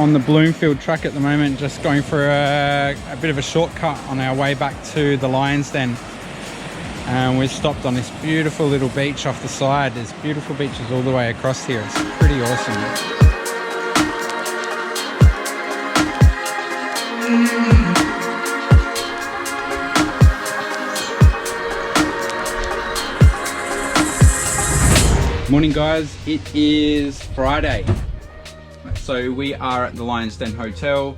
on the Bloomfield Track at the moment, just going for a bit of a shortcut on our way back to the Lion's Den. And we've stopped on this beautiful little beach off the side. There's beautiful beaches all the way across here. It's pretty awesome. Morning guys, it is Friday. So we are at the Lion's Den Hotel,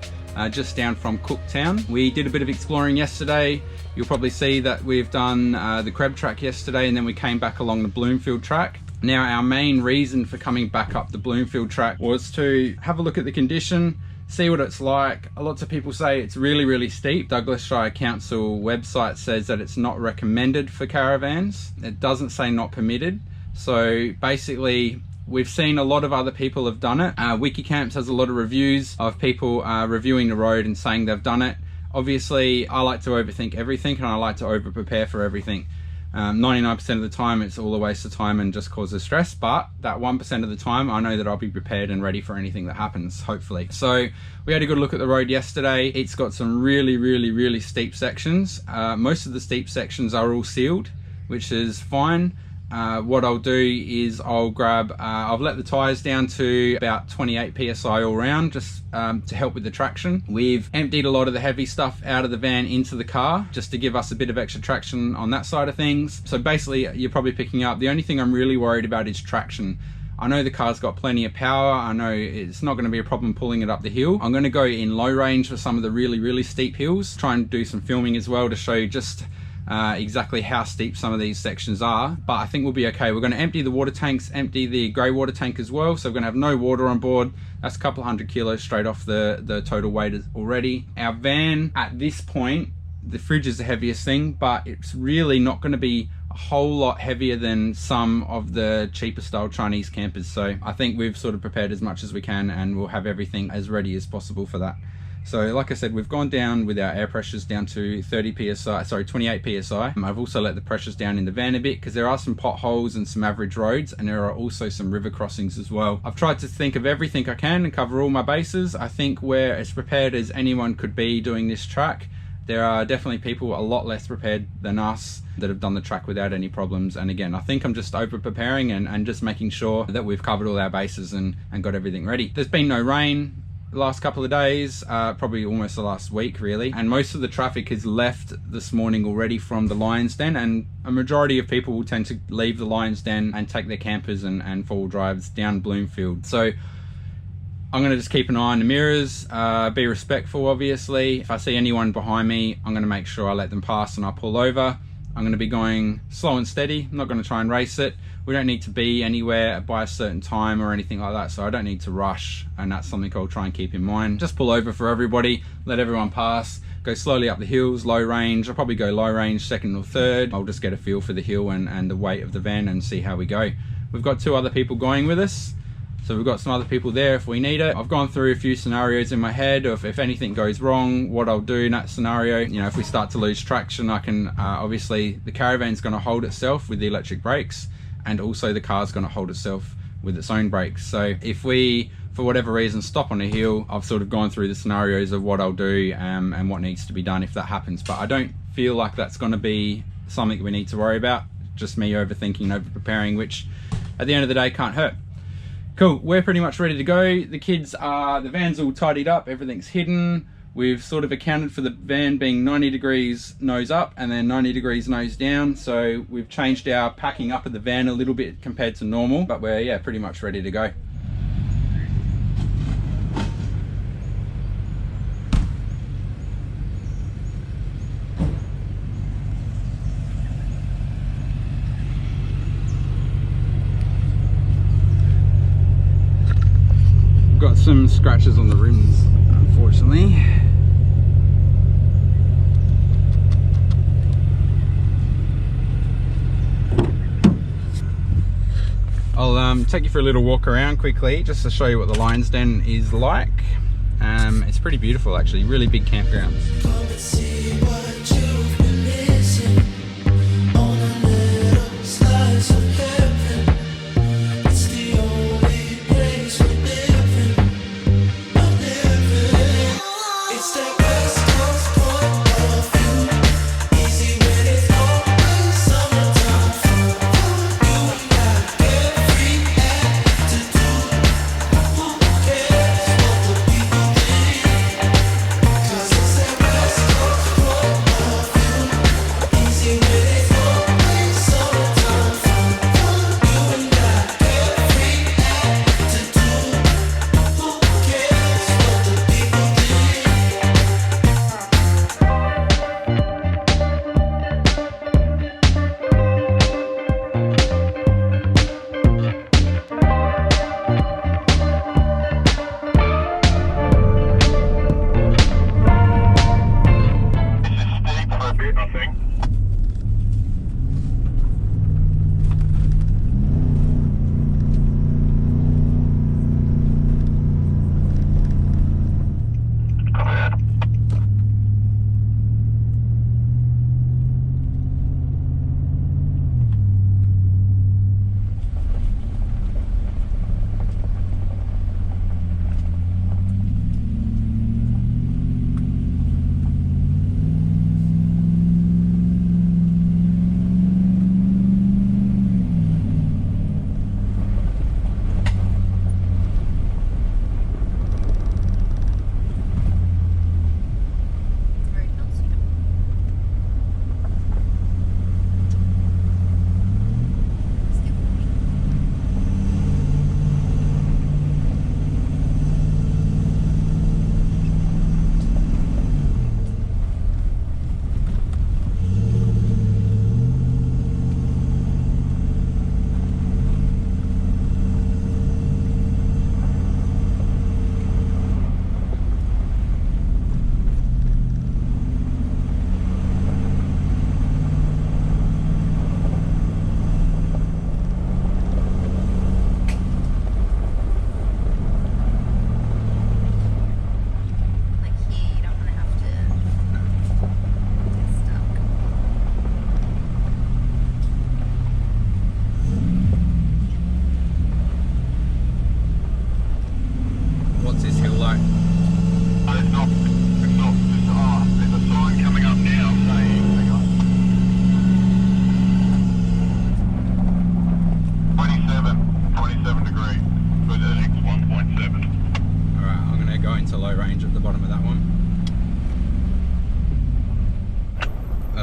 just down from Cooktown. We did a bit of exploring yesterday. You'll probably see that we've done the Crab Track yesterday, and then we came back along the Bloomfield Track. Now our main reason for coming back up the Bloomfield Track was to have a look at the condition, see what it's like. Lots of people say it's really steep. Douglas Shire Council website says that it's not recommended for caravans. It doesn't say not permitted. So basically, we've seen a lot of other people have done it. Wikicamps has a lot of reviews of people reviewing the road and saying they've done it. Obviously, I like to overthink everything and I like to over prepare for everything. 99% of the time, it's all a waste of time and just causes stress. But that 1% of the time, I know that I'll be prepared and ready for anything that happens, hopefully. So we had a good look at the road yesterday. It's got some really steep sections. Most of the steep sections are all sealed, which is fine. What I'll do is I'll grab, I've let the tyres down to about 28 psi all round, just to help with the traction. We've emptied a lot of the heavy stuff out of the van into the car, just to give us a bit of extra traction on that side of things. So basically, you're probably picking up, the only thing I'm really worried about is traction. I know the car's got plenty of power. I know it's not going to be a problem pulling it up the hill. I'm going to go in low range for some of the really steep hills, try and do some filming as well to show you just exactly how steep some of these sections are, but I think we'll be okay. We're going to empty the water tanks, empty the grey water tank as well, so we're going to have no water on board. That's a couple of 100 kilos straight off the total weight already. Our van at this point, the fridge is the heaviest thing, but it's really not going to be a whole lot heavier than some of the cheaper style Chinese campers. So I think we've sort of prepared as much as we can, and we'll have everything as ready as possible for that. So like I said, we've gone down with our air pressures down to 28 psi. I've also let the pressures down in the van a bit because there are some potholes and some average roads, and there are also some river crossings as well. I've tried to think of everything I can and cover all my bases. I think we're as prepared as anyone could be doing this track. There are definitely people a lot less prepared than us that have done the track without any problems. And again, I think I'm just over preparing and just making sure that we've covered all our bases and got everything ready. There's been no rain the last couple of days, probably almost the last week really, and most of the traffic has left this morning already from the Lion's Den, and a majority of people will tend to leave the Lion's Den and take their campers and four-wheel drives down Bloomfield. So I'm going to just keep an eye on the mirrors, be respectful obviously. If I see anyone behind me, I'm going to make sure I let them pass and I pull over. I'm going to be going slow and steady. I'm not going to try and race it. We don't need to be anywhere by a certain time or anything like that, so I don't need to rush, and that's something I'll try and keep in mind. Just pull over for everybody, let everyone pass, go slowly up the hills, low range. I'll probably go low range, second or third. I'll just get a feel for the hill and the weight of the van and see how we go. We've got 2 other people going with us, so we've got some other people there if we need it. I've gone through a few scenarios in my head of if anything goes wrong, what I'll do in that scenario. You know, if we start to lose traction, I can, obviously the caravan's gonna hold itself with the electric brakes, and also the car's gonna hold itself with its own brakes. So if we, for whatever reason, stop on a hill, I've sort of gone through the scenarios of what I'll do and what needs to be done if that happens. But I don't feel like that's gonna be something we need to worry about. Just me overthinking, over preparing, which at the end of the day can't hurt. Cool, we're pretty much ready to go. The kids are, the van's all tidied up, everything's hidden. We've sort of accounted for the van being 90 degrees nose up and then 90 degrees nose down. So we've changed our packing up of the van a little bit compared to normal, but we're, yeah, pretty much ready to go. Got some scratches on the rims, unfortunately. I'll take you for a little walk around quickly just to show you what the Lion's Den is like. It's pretty beautiful actually, really big campgrounds.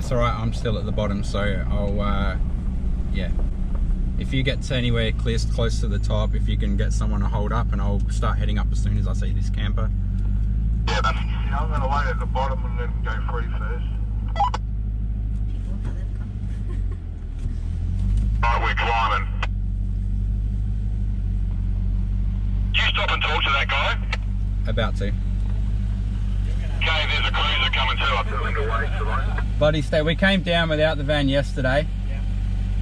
that's all right. I'm still at the bottom, so I'll yeah. If you get to anywhere close to the top, if you can get someone to hold up, and I'll start heading up as soon as I see this camper. Yeah, I'm going to wait at the bottom and then go free first. Right, we're climbing. Do you stop and talk to that guy? About to. Okay, there's a cruiser coming too. I'm doing the way tonight. Buddy, stay. We came down without the van yesterday,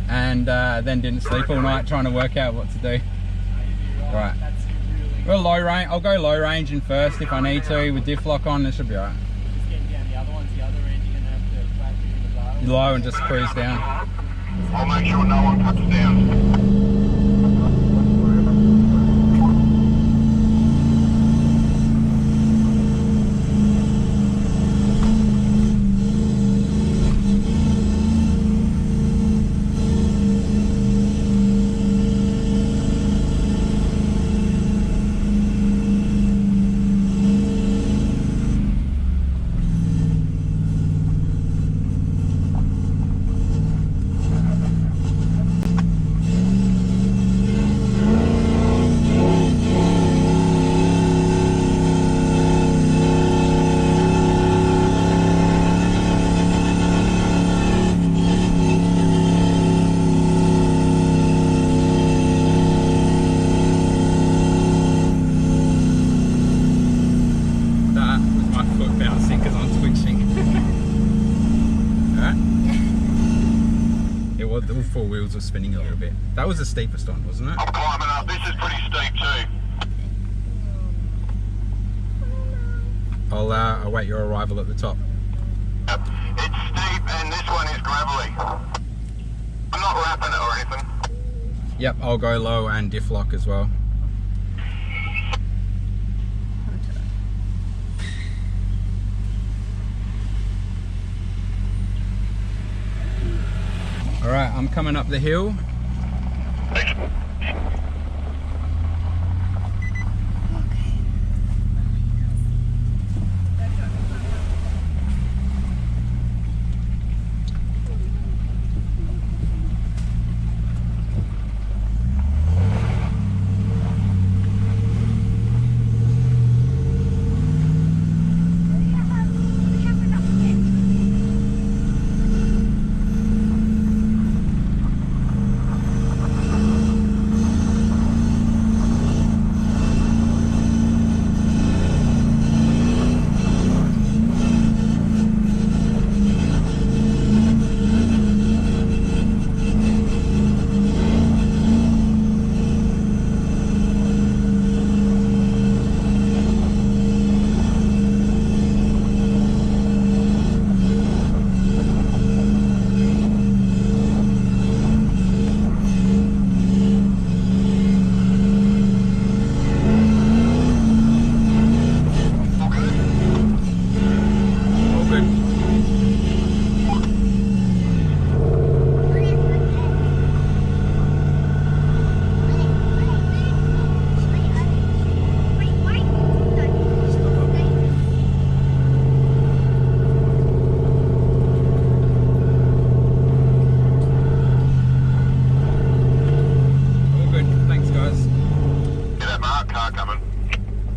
and then didn't sleep all night trying to work out what to do. Right. Well, low range. I'll go low range in first if I need to with diff lock on. This should be alright. Just getting down the other ones, the other end you're going to have to flash it in the low. Low and just cruise down. I'll make sure no one cuts down. All four wheels were spinning a little bit. That was the steepest one, wasn't it? I'm climbing up. This is pretty steep too. I'll await your arrival at the top. Yep. It's steep and this one is gravelly. I'm not wrapping it or anything. Yep, I'll go low and diff lock as well. Alright, I'm coming up the hill.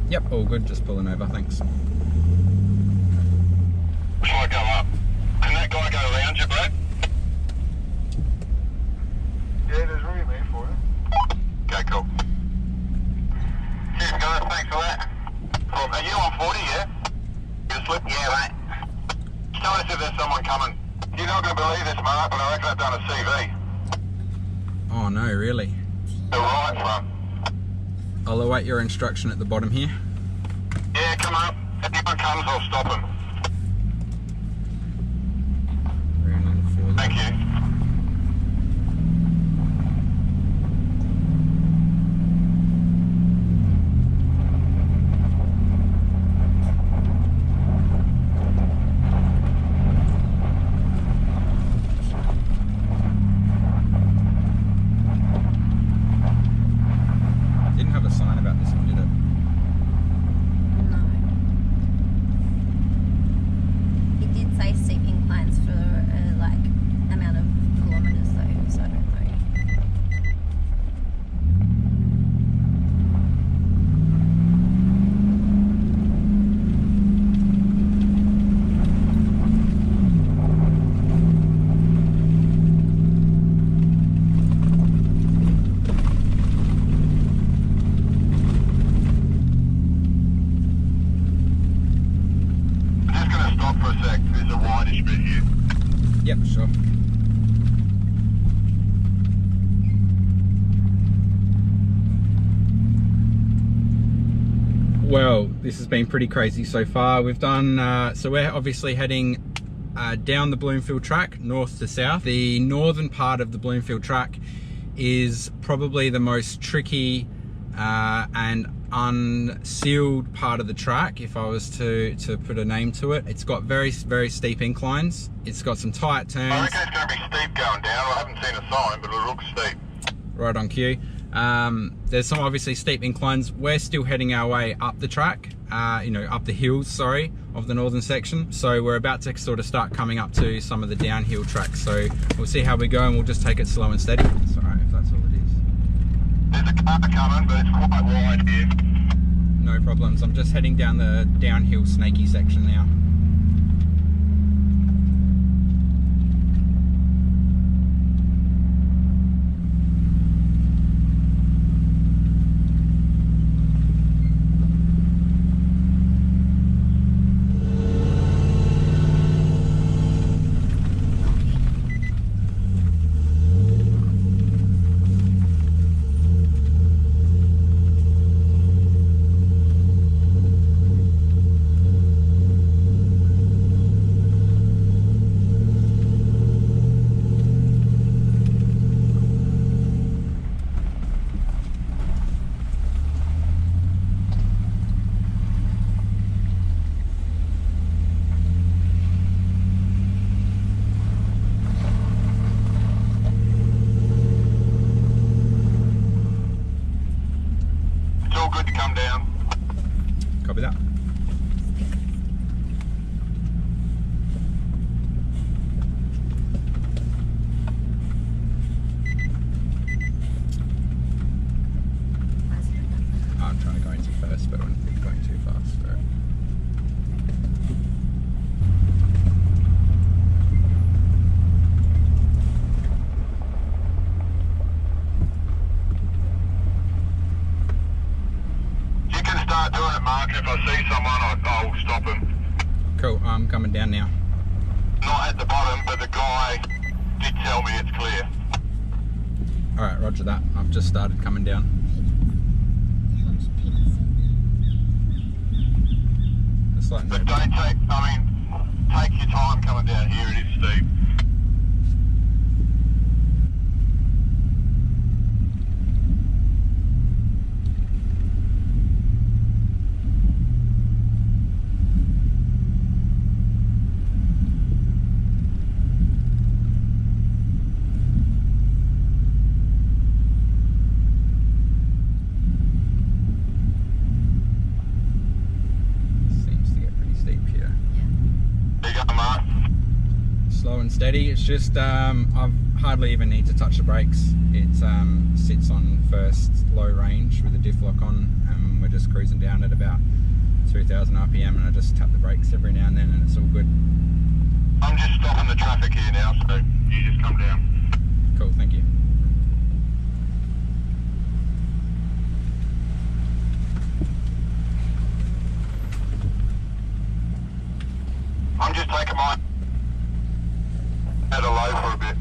Yep, all good, just pulling over, thanks. Shall I go up? Can that guy go around you, Brad? Yeah, there's room here for you. Okay, cool. Cheers, guys, thanks for that. Cool. Are you on 40, yeah? You slip? Yeah, mate. Tell us if there's someone coming. You're not going to believe this, Mark, but I reckon I've done a CV. Oh no, really? The right front. I'll await your instruction at the bottom here. Yeah, come up. If anyone comes, I'll stop him. Thank you. Didn't have a sign about this one, did it? No. It did say steep inclines for Yep, sure. Well, this has been pretty crazy so far. We've done, so we're obviously heading down the Bloomfield Track, north to south. The northern part of the Bloomfield Track is probably the most tricky and unsealed part of the track, if I was to put a name to it. It's got very steep inclines. It's got some tight turns. I reckon it's going to be steep going down. I haven't seen a sign, but it looks steep. Right on cue. There's some obviously steep inclines. We're still heading our way up the track, you know, up the hills, sorry, of the northern section. So we're about to sort of start coming up to some of the downhill tracks. So we'll see how we go, and we'll just take it slow and steady. It's all right if that's all it is. There's a car coming, but it's quite wide here. No problems. I'm just heading down the downhill snaky section now. Good to come down. Copy that. I'm trying to go into first, but I don't think going too fast. So. Doing it, Mark. If I see someone, I'll stop him. Cool, I'm coming down now. Not at the bottom, but the guy did tell me it's clear. Alright, roger that. I've just started coming down. It's like no. But don't take your time coming down here, it is steep. Steady. It's just I hardly even need to touch the brakes. It sits on first low range with the diff lock on, and we're just cruising down at about 2000 RPM, and I just tap the brakes every now and then, and it's all good. I'm just stopping the traffic here now, so you just come down. Cool, thank you. I'm just taking my at a low for a bit.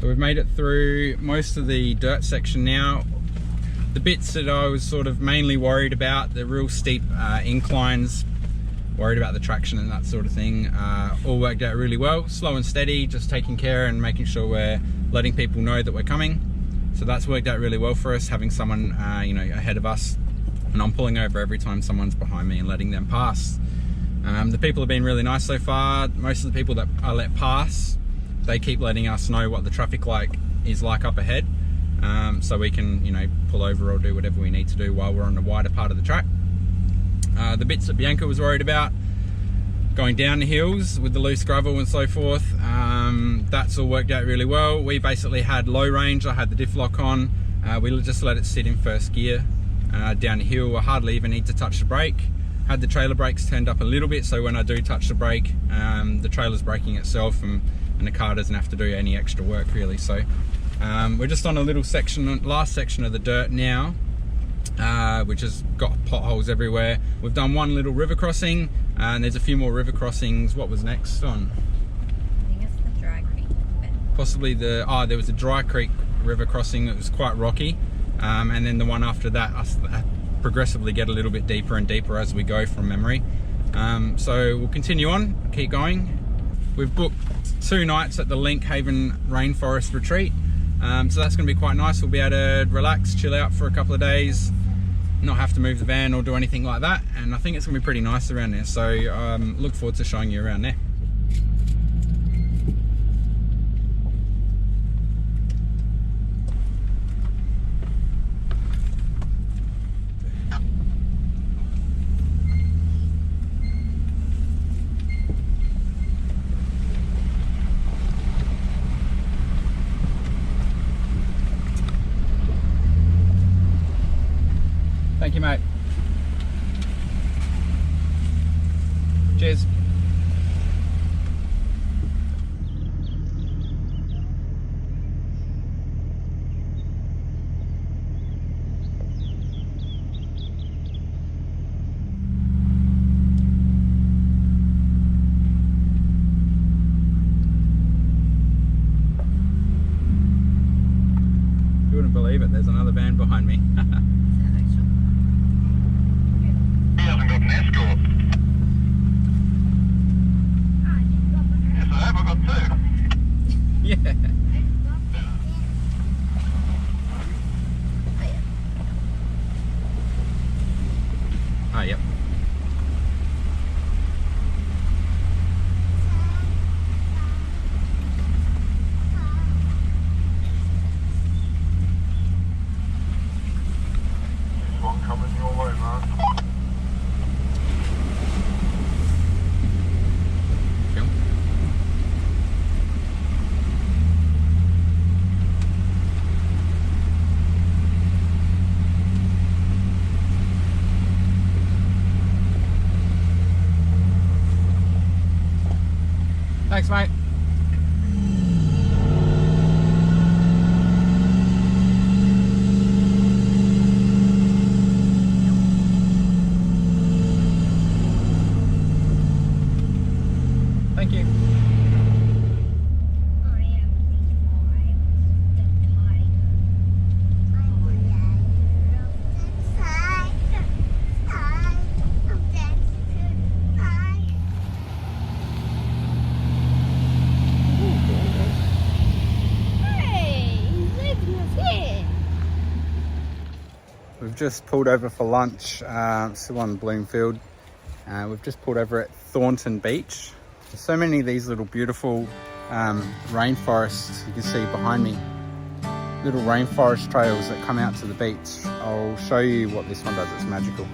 So we've made it through most of the dirt section now. The bits that I was sort of mainly worried about, the real steep inclines, worried about the traction and that sort of thing, all worked out really well. Slow and steady, just taking care and making sure we're letting people know that we're coming. So that's worked out really well for us, having someone you know, ahead of us, and I'm pulling over every time someone's behind me and letting them pass. The people have been really nice so far. Most of the people that I let pass, they keep letting us know what the traffic is like up ahead. So we can, you know, pull over or do whatever we need to do while we're on the wider part of the track. The bits that Bianca was worried about, going down the hills with the loose gravel and so forth, that's all worked out really well. We basically had low range, I had the diff lock on, We just let it sit in first gear down the hill. I hardly even need to touch the brake. Had the trailer brakes turned up a little bit, so when I do touch the brake, the trailer's braking itself, and the car doesn't have to do any extra work really. So we're just on a little section, last section of the dirt now, which has got potholes everywhere. We've done one little river crossing, and there's a few more river crossings. What was next on? I think it's the Dry Creek bit. Possibly there was a Dry Creek river crossing that was quite rocky, and then the one after that progressively get a little bit deeper and deeper as we go from memory. So we'll continue on, keep going. We've booked 2 nights at the Lync Haven Rainforest Retreat, so that's going to be quite nice. We'll be able to relax, chill out for a couple of days, not have to move the van or do anything like that, and I think it's going to be pretty nice around there. So look forward to showing you around there. Thank you, mate. Cheers. You wouldn't believe it, there's another van behind me. He hasn't got an escort. Yes, I have. I've got 2. Yeah. Ah, yep. There's one coming your way, man. Cool. Thanks, mate. Thank you. We've just pulled over for lunch, still on Bloomfield. We've just pulled over at Thornton Beach. There's so many of these little beautiful rainforests you can see behind me. Little rainforest trails that come out to the beach. I'll show you what this one does, it's magical.